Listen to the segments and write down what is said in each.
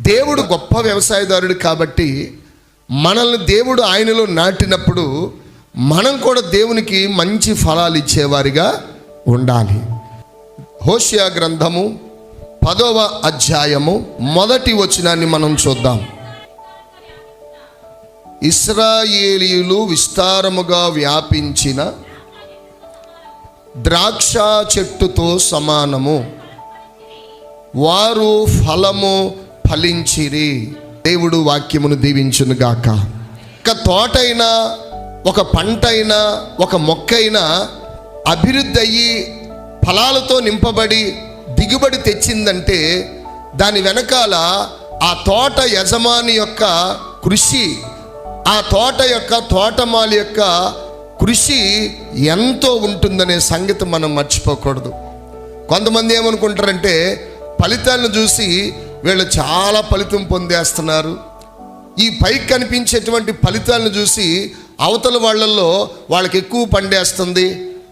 దేవుడు గొప్ప వ్యవసాయదారుడు కాబట్టి మనల్ని దేవుడు ఆయనలో నాటినప్పుడు మనం కూడా దేవునికి మంచి ఫలాలు ఇచ్చేవారిగా ఉండాలి. హోషేయ గ్రంథము 10వ అధ్యాయము 1వ వచనాన్ని మనం చూద్దాం. ఇశ్రాయేలీయులు విస్తారముగా వ్యాపించిన ద్రాక్ష చెట్టుతో సమానము, వారు ఫలము ఫలించిరి. దేవుడు వాక్యమును దీవించును గాక. ఒక తోటైనా, ఒక పంటైనా, ఒక మొక్కైనా అభివృద్ధి అయ్యి ఫలాలతో నింపబడి దిగుబడి తెచ్చిందంటే దాని వెనకాల ఆ తోట యజమాని యొక్క కృషి, ఆ తోట యొక్క తోటమాలి యొక్క కృషి ఎంతో ఉంటుందనే సంగతి మనం మర్చిపోకూడదు. కొంతమంది ఏమనుకుంటారంటే ఫలితాలను చూసి వీళ్ళు చాలా ఫలితం పొందేస్తున్నారు, ఈ పైకి కనిపించేటువంటి ఫలితాలను చూసి అవతల వాళ్ళల్లో వాళ్ళకి ఎక్కువ పండేస్తుంది,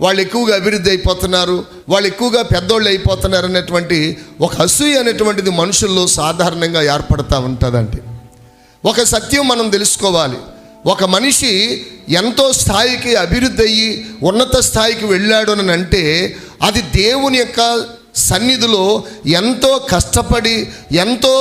వాళ్ళు ఎక్కువగా అభివృద్ధి అయిపోతున్నారు, వాళ్ళు ఎక్కువగా పెద్దోళ్ళు అయిపోతున్నారు అనేటువంటి ఒక అసూయ అనేటువంటిది మనుషుల్లో సాధారణంగా ఏర్పడుతూ ఉంటుందండి. ఒక సత్యం మనం తెలుసుకోవాలి. ఒక మనిషి ఎంతో స్థాయికి అభివృద్ధి అయ్యి ఉన్నత స్థాయికి వెళ్ళాడు అని అంటే అది దేవుని యొక్క సన్నిధిలో ఎంతో కష్టపడి ఎంతో